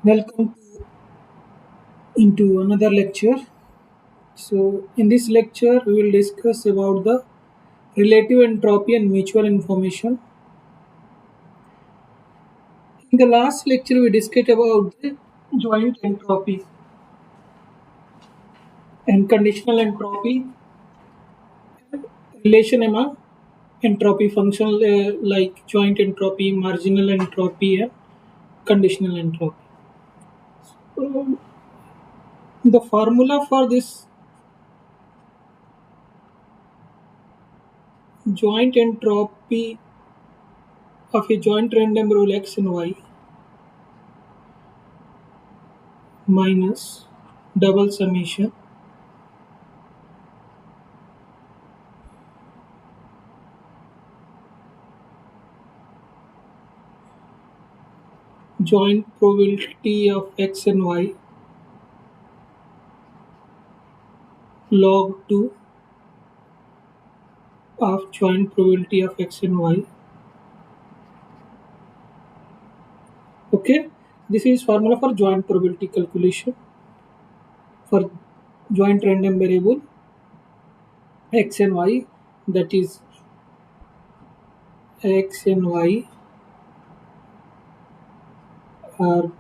Welcome into another lecture. So, in this lecture, we will discuss about the relative entropy and mutual information. In the last lecture, we discussed about the joint entropy and conditional entropy, relation among entropy functions like joint entropy, marginal entropy, and conditional entropy. So, the formula for this joint entropy of a joint random variable x and y minus double summation joint probability of x and y log 2 of joint probability of x and y. Okay, this is formula for joint probability calculation for joint random variable x and y, that is x and y are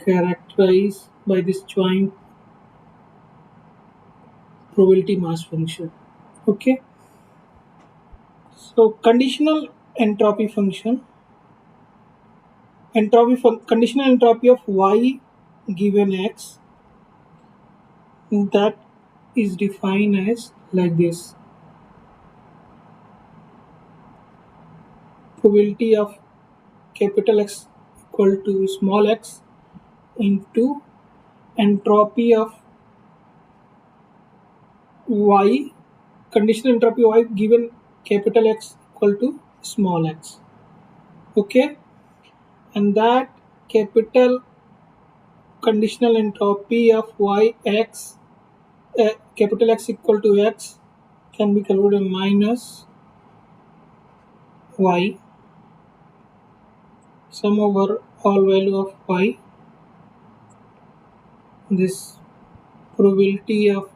characterized by this joint probability mass function. Okay, so conditional entropy function, conditional entropy of y given x, that is defined as like this: probability of capital X equal to small x into entropy of y, conditional entropy y given capital X equal to small x. Okay, and that capital conditional entropy of y x, capital X equal to x, can be calculated minus y sum over all value of y. This probability of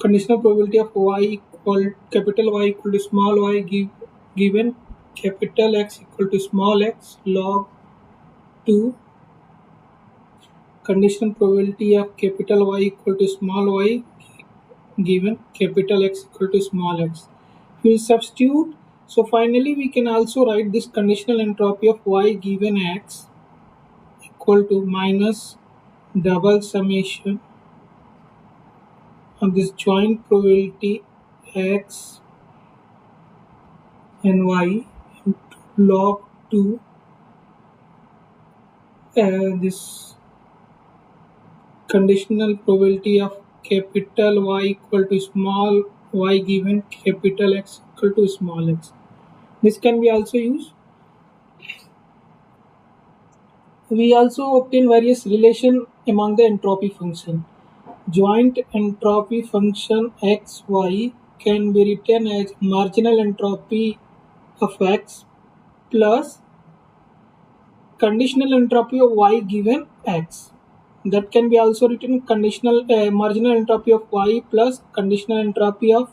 conditional probability of y equal capital Y equal to small y given capital X equal to small x log 2 conditional probability of capital Y equal to small y given capital X equal to small x. We will substitute. So finally we can also write this conditional entropy of y given x equal to minus double summation of this joint probability x and y into log 2 this conditional probability of capital Y equal to small y given capital X equal to small x. This can be also used. We also obtain various relation among the entropy function. Joint entropy function xy can be written as marginal entropy of x plus conditional entropy of y given x. That can be also written conditional marginal entropy of y plus conditional entropy of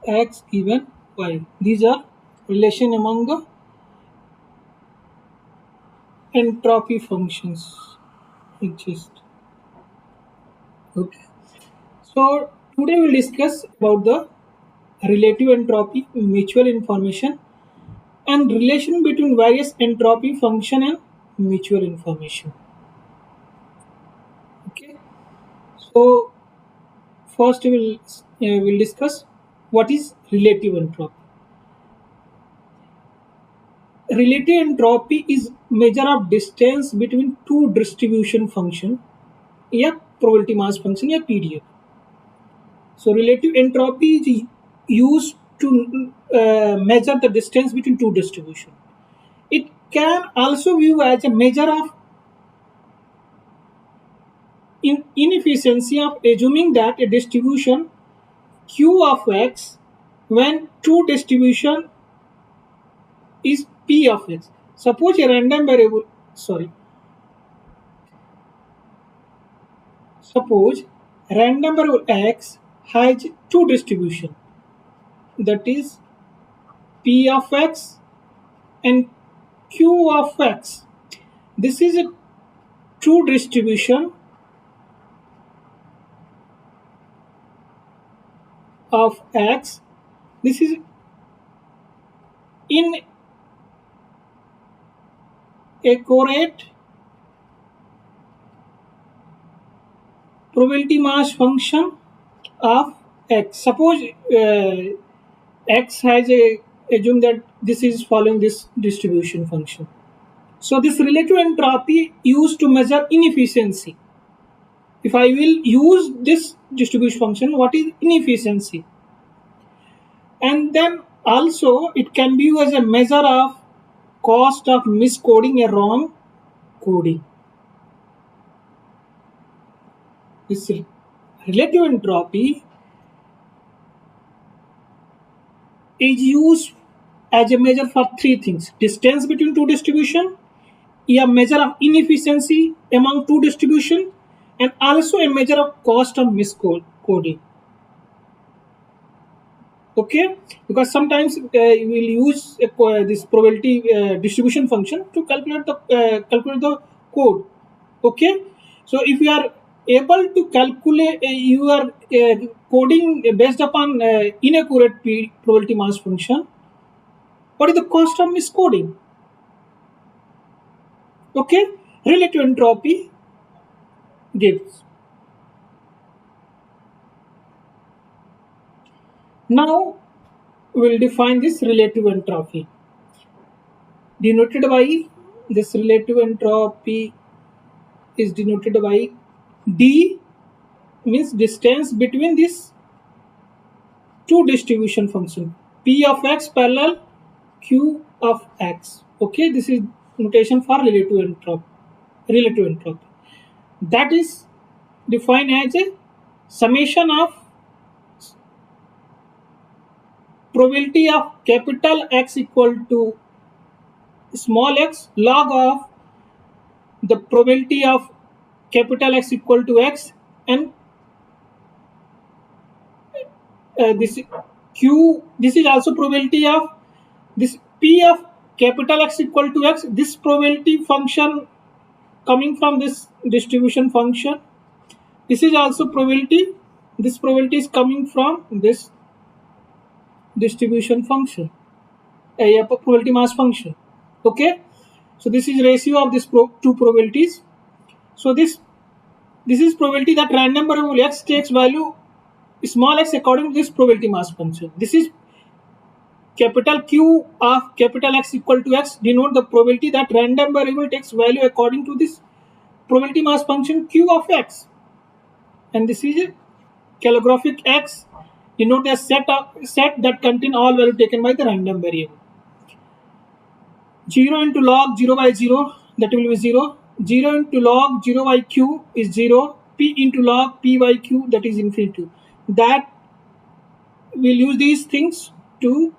x given y. These are relation among the entropy functions exist. Okay. So today we'll discuss about the relative entropy, mutual information, and relation between various entropy function and mutual information. Okay. So first we'll discuss what is relative entropy. Relative entropy is measure of distance between two distribution function, या probability mass function या PDF. So relative entropy is used to measure the distance between two distribution. It can also view as a measure of inefficiency of assuming that a distribution q of x when true distribution is p of x. Suppose a random variable, sorry, Suppose random variable x has two distribution, that is p of x and q of x. This is a true distribution of x. This is inaccurate probability mass function of x. Suppose x has a assume that this is following this distribution function. So this relative entropy used to measure inefficiency. If I will use this distribution function, what is inefficiency? And then also it can be used as a measure of cost of miscoding a wrong coding. This relative entropy is used as a measure for three things: distance between two distribution, a measure of inefficiency among two distribution, and also a measure of cost of miscoding. Okay, because sometimes you will use this probability distribution function to calculate the code. Okay, so if you are able to calculate you are coding based upon inaccurate probability mass function, what is the cost of miscoding? Okay, relative entropy gives. Now we will define this relative entropy, denoted by this relative entropy is denoted by d, means distance between these two distribution function, p of x parallel q of x. Okay, this is notation for relative entropy. That is defined as a summation of probability of capital X equal to small x log of the probability of capital X equal to x, and this q, this is also probability of this p of capital X equal to x, this probability function coming from this distribution function. This is also probability, this probability is coming from this distribution function, a probability mass function. Okay, so this is ratio of these two probabilities. So this is probability that random variable x takes value small x according to this probability mass function. This is capital Q of capital X equal to x, denote the probability that random variable takes value according to this probability mass function Q of x. And this is a calligraphic x, denote a set that contain all value taken by the random variable. 0 into log 0 by 0, that will be 0. 0 into log 0 by q is 0. P into log p by q, that is infinity. That we'll use these things to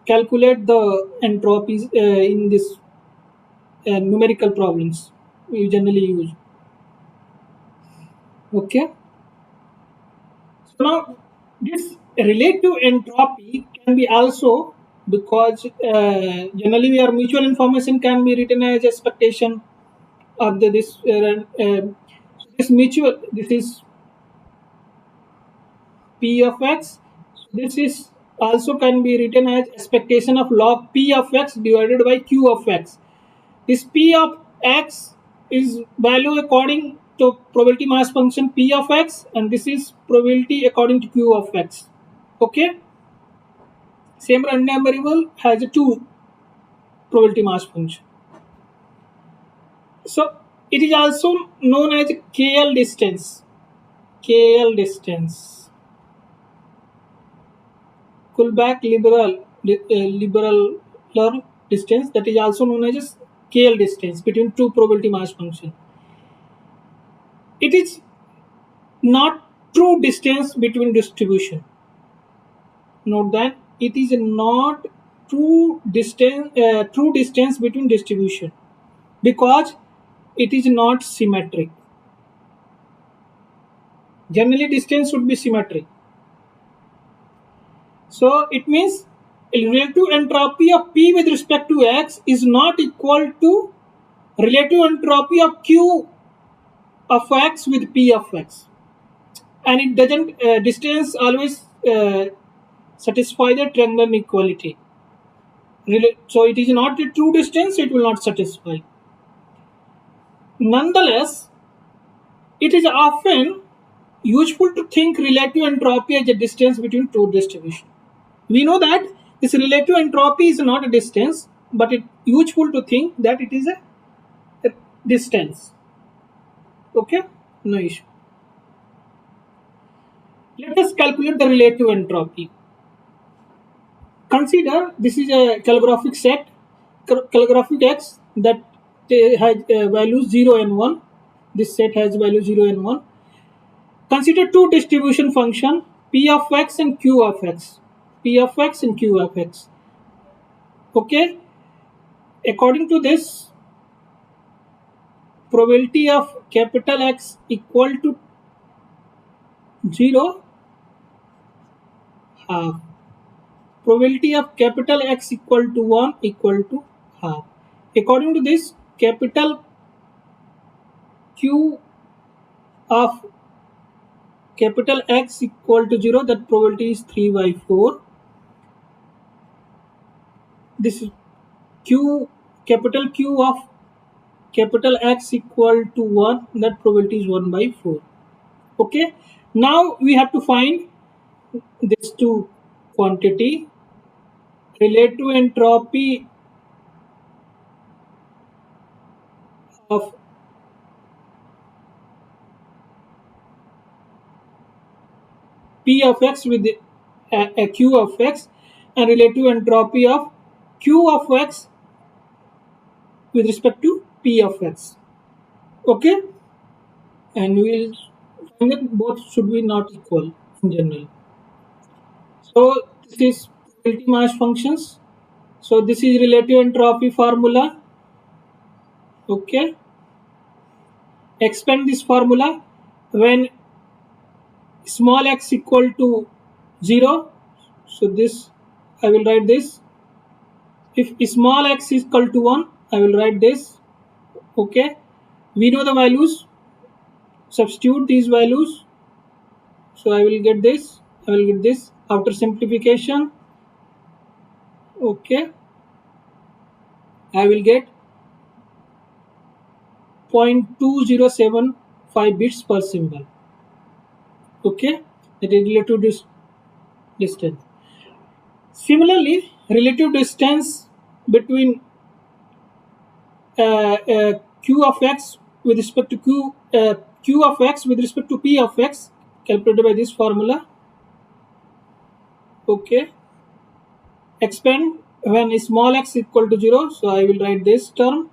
calculate the entropies in this numerical problems we generally use. Okay. So now this relative entropy can be also, because generally our mutual information can be written as expectation of this mutual, this is p of x. This is also can be written as expectation of log p of x divided by q of x. This p of x is value according to probability mass function p of x, and this is probability according to q of x. Okay, same random variable has a two probability mass function. So it is also known as KL distance. KL distance. Kullback-Leibler distance, that is also known as KL distance between two probability mass function. It is not true distance between distribution. Note that it is not true distance between distribution, because it is not symmetric. Generally, distance should be symmetric. So it means relative entropy of P with respect to X is not equal to relative entropy of Q of X with P of X, and it doesn't distance always satisfy the triangular inequality. So it is not a true distance; it will not satisfy. Nonetheless, it is often useful to think relative entropy as a distance between two distributions. We know that this relative entropy is not a distance, but it's useful to think that it is a distance. Okay, no issue. Let us calculate the relative entropy. Consider this is a calligraphic set, calligraphic X that has values 0 and 1. This set has value 0 and 1. Consider two distribution function p of x and q of x. P of x and q of x. Okay. According to this, probability of capital X equal to 0 half. Probability of capital X equal to 1 equal to half. According to this, capital Q of capital X equal to 0, that probability is 3 by 4. This is capital Q of capital X equal to 1, that probability is 1 by 4. Okay, now we have to find these two quantity. Relative entropy of P of x with a Q of x, and relative entropy of Q of x with respect to P of x. Okay, and we will find that both should be not equal in general. So this is probability mass functions. So this is relative entropy formula. Okay, expand this formula when small x equal to 0. So this I will write this. If small x is equal to 1, I will write this. Okay, we know the values, substitute these values. So I will get this, I will get this after simplification. Okay, I will get 0.2075 bits per symbol. Okay, that is relative distance. Similarly, relative distance between q of x with respect to q of x with respect to p of x, calculated by this formula. Okay, expand when small x equal to 0. So I will write this term.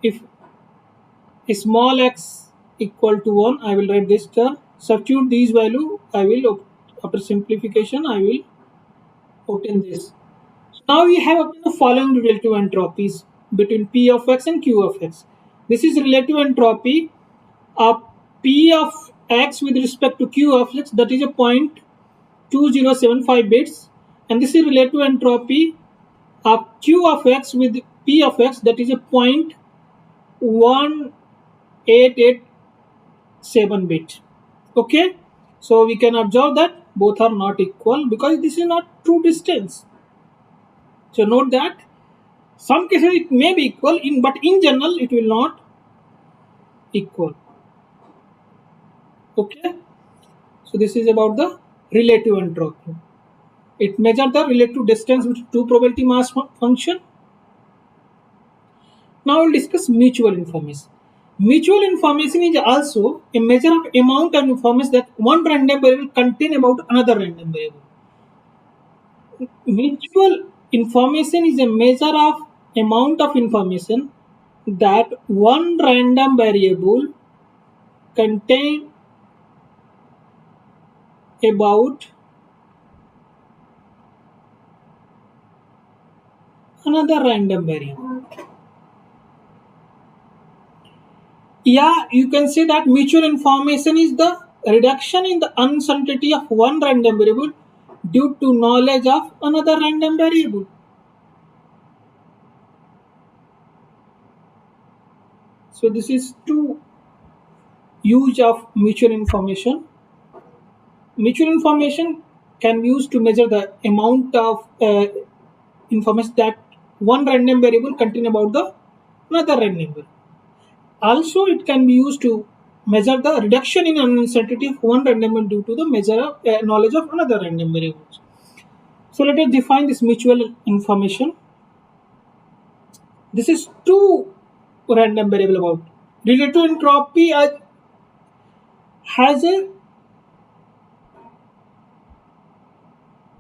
If small x equal to 1, I will write this term. Substitute these value. I will, after simplification, I will obtain this. Now we have obtained the following relative entropies between P of x and Q of x. This is relative entropy of P of x with respect to Q of x, that is a 0.2075 bits, and this is relative entropy of Q of x with P of x, that is a 0.1887 bit. Okay, so we can observe that both are not equal because this is not true distance. So note that some cases it may be equal, but in general it will not equal. Okay, so this is about the relative entropy. It measures the relative distance between two probability mass function. Now we'll discuss mutual information. Mutual information is also a measure of amount of information that one random variable contain about another random variable. Mutual information is a measure of amount of information that one random variable contain about another random variable. Yeah, you can say that mutual information is the reduction in the uncertainty of one random variable due to knowledge of another random variable. So this is two use of mutual information. Mutual information can be used to measure the amount of information that one random variable contain about the another random variable. Also, it can be used to measure the reduction in uncertainty of one random variable due to the measure of knowledge of another random variables. So let us define this mutual information. This is two random variable about relative entropy has a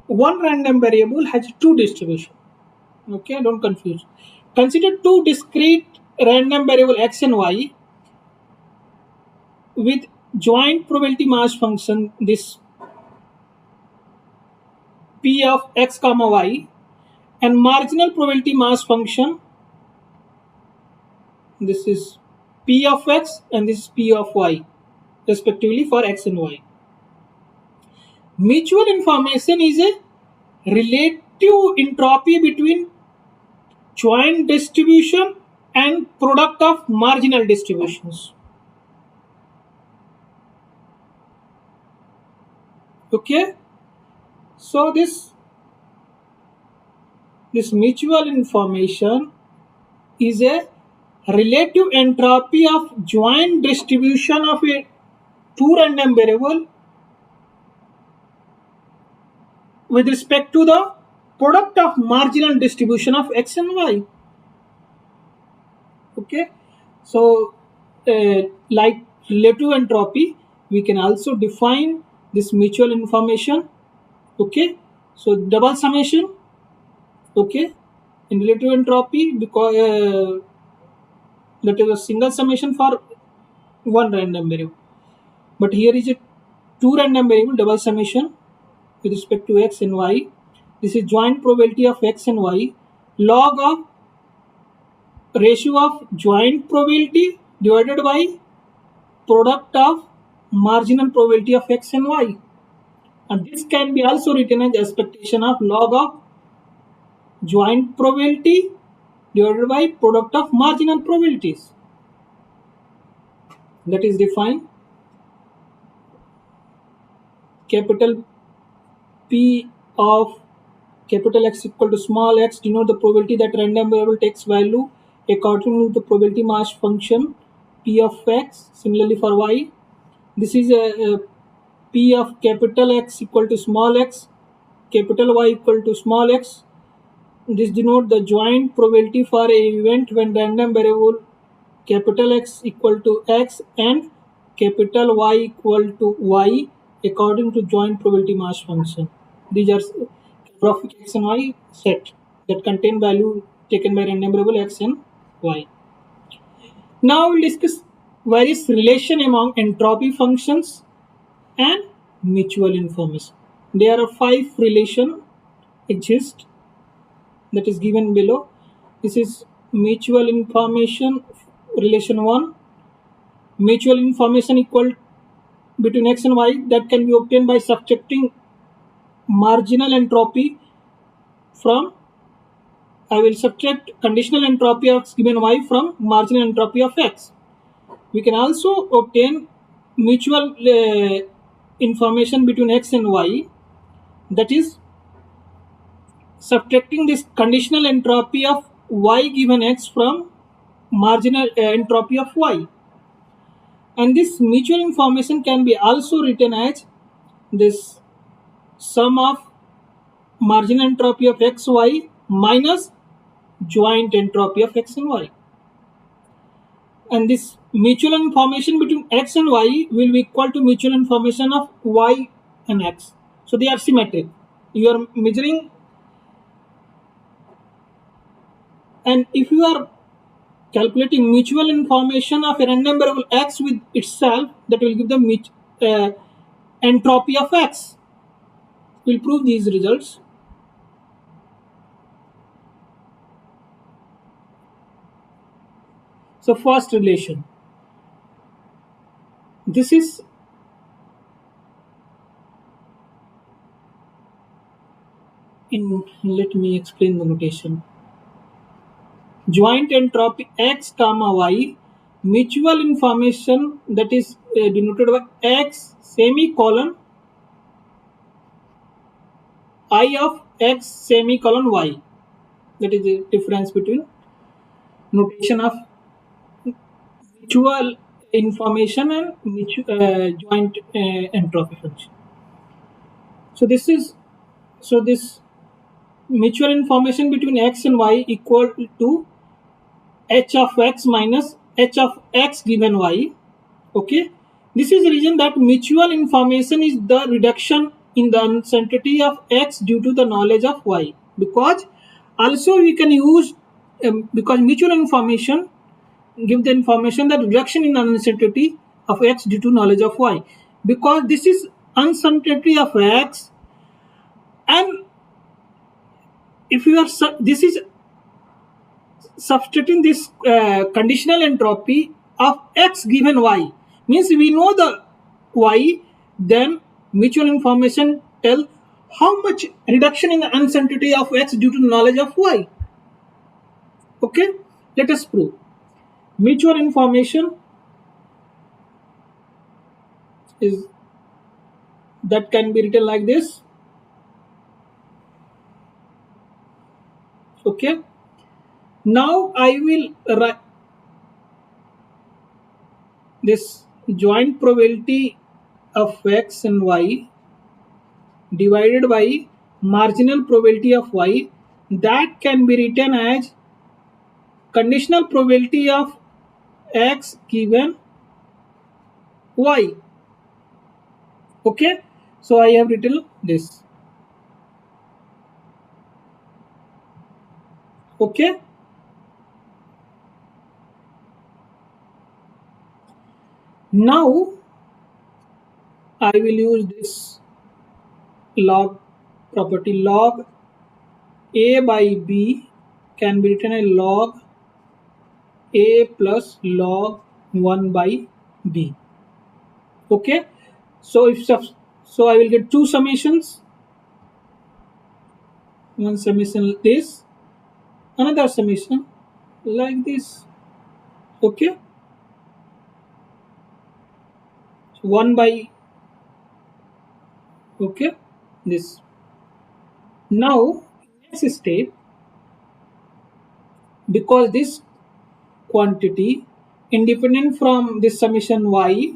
one random variable has two distribution. Okay, don't confuse. Consider two discrete random variable x and y with joint probability mass function, this p of x comma y, and marginal probability mass function, this is p of x and this is p of y, respectively for x and y. Mutual information is a relative entropy between joint distribution and product of marginal distributions. Okay, so this mutual information is a relative entropy of joint distribution of a two random variable with respect to the product of marginal distribution of x and y. Okay, so like relative entropy, we can also define this mutual information. Okay, so double summation. Okay, in relative entropy, because that is a single summation for one random variable, but here is a two random variable double summation with respect to x and y. This is joint probability of x and y log of ratio of joint probability divided by product of marginal probability of x and y, and this can be also written as expectation of log of joint probability divided by product of marginal probabilities. That is defined capital P of capital X equal to small x denote the probability that random variable takes value according to the probability mass function P of x. Similarly for y, this is a P of capital X equal to small x, capital Y equal to small x. This denote the joint probability for a event when random variable capital X equal to x and capital Y equal to y according to joint probability mass function. These are graphic x and y set that contain value taken by random variable x and y. Now we'll discuss various relation among entropy functions and mutual information. There are 5 relation exist that is given below. This is mutual information relation 1. Mutual information equal between x and y that can be obtained by subtracting marginal entropy from, I will subtract conditional entropy of x given y from marginal entropy of x. We can also obtain mutual information between x and y, that is subtracting this conditional entropy of y given x from marginal entropy of y. And this mutual information can be also written as this sum of marginal entropy of xy minus joint entropy of x and y. And this mutual information between x and y will be equal to mutual information of y and x. So they are symmetric. You are measuring, and if you are calculating mutual information of a random variable x with itself, that will give the entropy of x. We'll prove these results. So first relation, this is let me explain the notation. Joint entropy x comma y, mutual information, that is denoted by x semicolon I of x semicolon y. That is the difference between notation of mutual information and joint entropy function. So this mutual information between x and y equal to h of x minus h of x given y. Okay, this is the reason that mutual information is the reduction in the uncertainty of x due to the knowledge of y, because also we can use because mutual information give the information that reduction in uncertainty of x due to knowledge of y, because this is uncertainty of x, and if you are this is substituting this conditional entropy of x given y, means we know the y, then mutual information tell how much reduction in the uncertainty of x due to knowledge of y. Okay, let us prove. Mutual information is that can be written like this. Okay, now I will write this joint probability of x and y divided by marginal probability of y, that can be written as conditional probability of x given y. Okay, so I have written this. Okay, now I will use this log property. Log a by b can be written as log a plus log 1 by b. Okay, so so I will get two summations. One summation like this, another summation like this. Okay, 1 by, okay, this. Now next step, because this quantity independent from this summation y,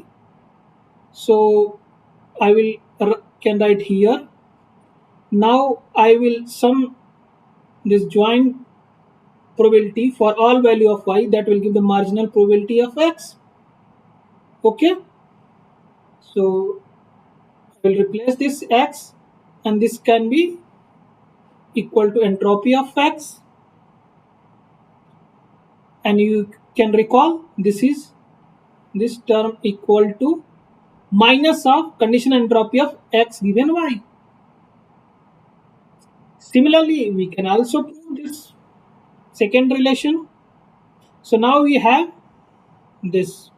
so I will can write here. Now I will sum this joint probability for all value of y, that will give the marginal probability of x. Okay, so I will replace this x, and this can be equal to entropy of x, and you can recall this is this term equal to minus of conditional entropy of x given y. Similarly, we can also prove this second relation. So now we have this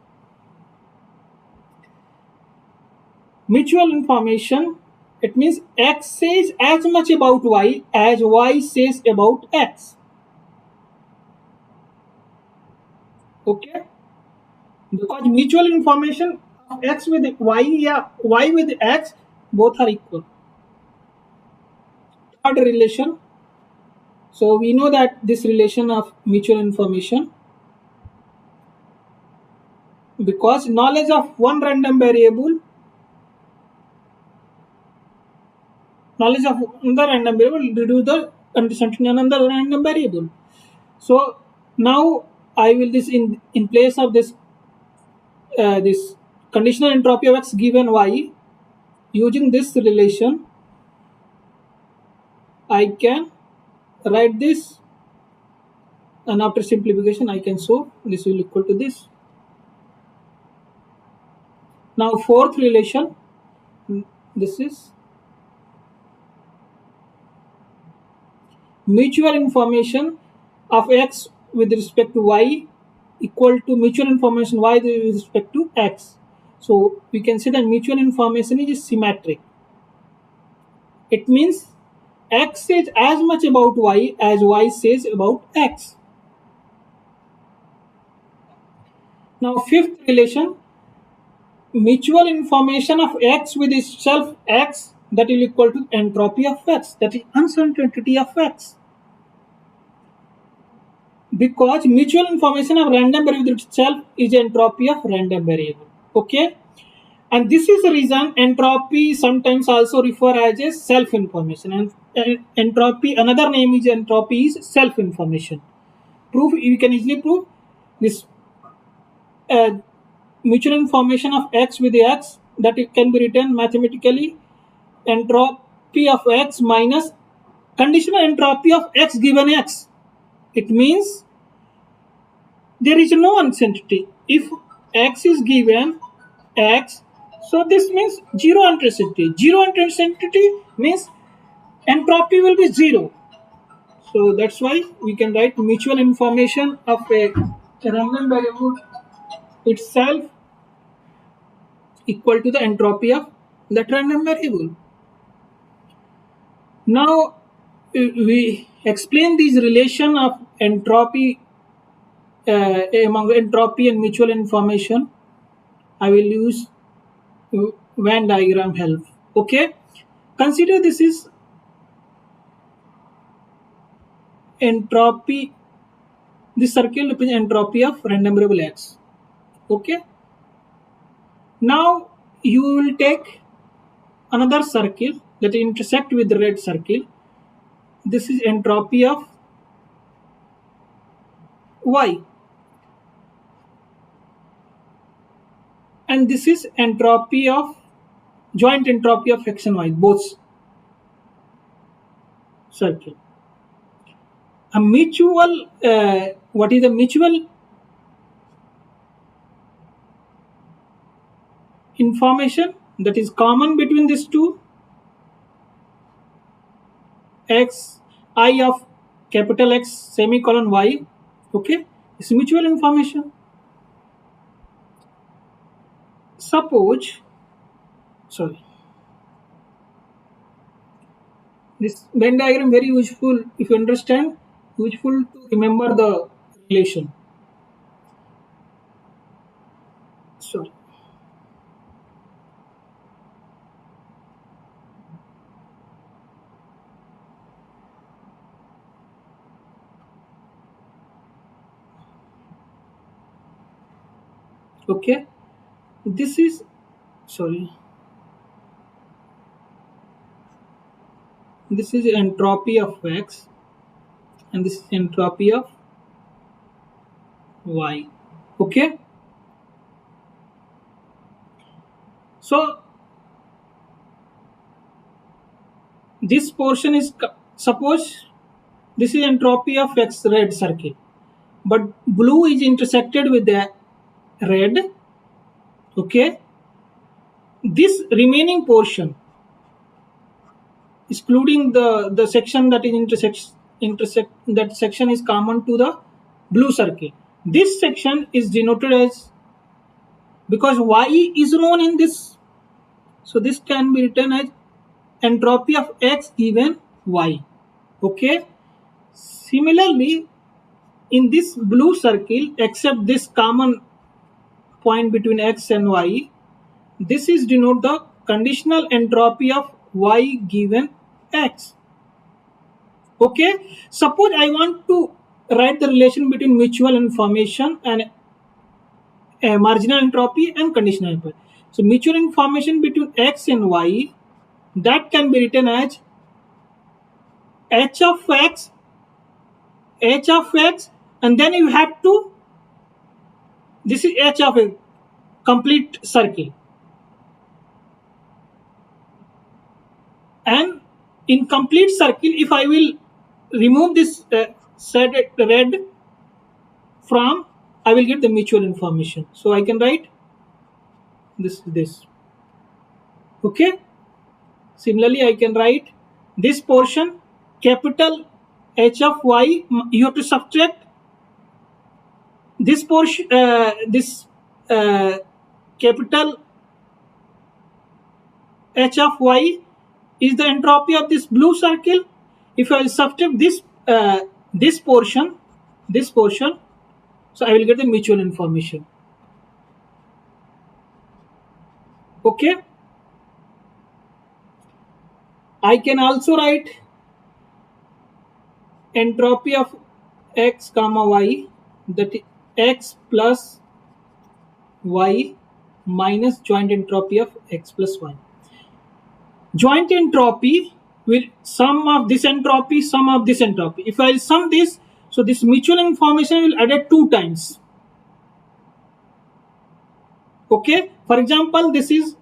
mutual information. It means x says as much about y as y says about x. Okay, because mutual information of x with y, yeah, y with x, both are equal. Third relation. So we know that this relation of mutual information, because knowledge of one random variable, knowledge of another random variable reduce the uncertainty in another random variable. So now I will this in place of this this conditional entropy of x given y, using this relation I can write this, and after simplification I can show this will equal to this. Now fourth relation, this is mutual information of x with respect to y equal to mutual information y with respect to x. So we can say that mutual information is symmetric. It means X says as much about Y as Y says about X. Now, fifth relation, mutual information of X with itself X, that will equal to entropy of X, that is uncertainty of X. Because mutual information of random variable itself is entropy of random variable. Okay, and this is the reason entropy sometimes also refer as a self information, and entropy, another name is entropy is self information. Proof, you can easily prove this uh, mutual information of X with X, that it can be written mathematically entropy of X minus conditional entropy of X given X. It means there is no uncertainty. If X is given X, so this means zero uncertainty. Zero uncertainty means entropy will be zero. So that's why we can write mutual information of a random variable itself equal to the entropy of that random variable. Now we explain this relation of entropy among entropy and mutual information. I will use Venn diagram help. Okay, consider this is entropy. This circle represents entropy of random variable X. Okay, now you will take another circle that intersect with the red circle. This is entropy of Y, and this is entropy of joint entropy of X and Y, both circle. A mutual, what is the mutual information that is common between these two? X, I of capital X semicolon Y, okay, is mutual information. Suppose, sorry, this Venn diagram very useful if you understand, useful to remember the relation. Sorry. Okay, this is, sorry, this is entropy of X and this is entropy of Y. Okay, so this portion is, suppose this is entropy of X red circle, but blue is intersected with the red. Okay, this remaining portion, excluding the section that is intersect, that section is common to the blue circle. This section is denoted as, because Y is known in this, so this can be written as entropy of X given Y. Okay, similarly in this blue circle, except this common point between X and Y, this is denote the conditional entropy of Y given X. Okay, suppose I want to write the relation between mutual information and marginal entropy and conditional entropy. So mutual information between X and Y, that can be written as H of X, H of X, and then you have to, this is H of a complete circle, and in complete circle, if I will remove this set red from, I will get the mutual information. So I can write this. Okay, similarly I can write this portion capital H of Y, you have to subtract this portion, this capital H of Y is the entropy of this blue circle, If I will subtract this portion, so I will get the mutual information. Okay. I can also write entropy of x comma y, that is x plus y minus joint entropy of x plus y. Joint entropy will sum of this entropy, sum of this entropy. If I sum this, so this mutual information will add it 2 times. Okay. For example, this is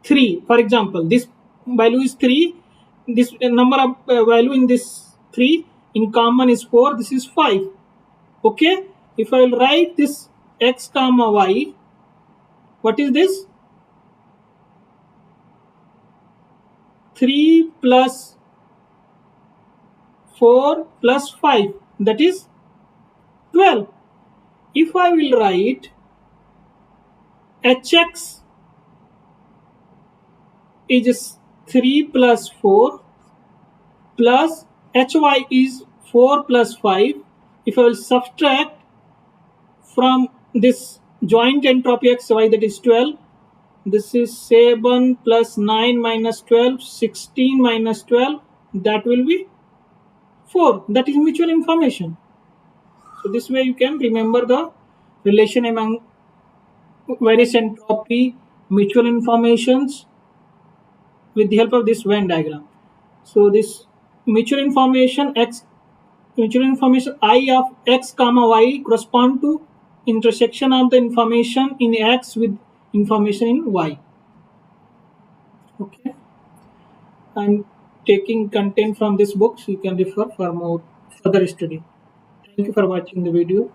3. For example, this value is 3. This number of value in this 3 in common is 4. This is 5. Okay. If I will write this x comma y, what is this? 3 plus 4 plus 5, that is 12. If I will write hx is 3 plus 4 plus hy is 4 plus 5. If I will subtract from this joint entropy xy, that is 12, this is 7 plus 9 minus 12, 16 minus 12, that will be 4. That is mutual information. So this way you can remember the relation among various entropy mutual informations with the help of this Venn diagram. So this mutual information I of x comma y correspond to intersection of the information in x with information in y. Okay, I'm taking content from this book, so you can refer for more further study. Thank you for watching the video.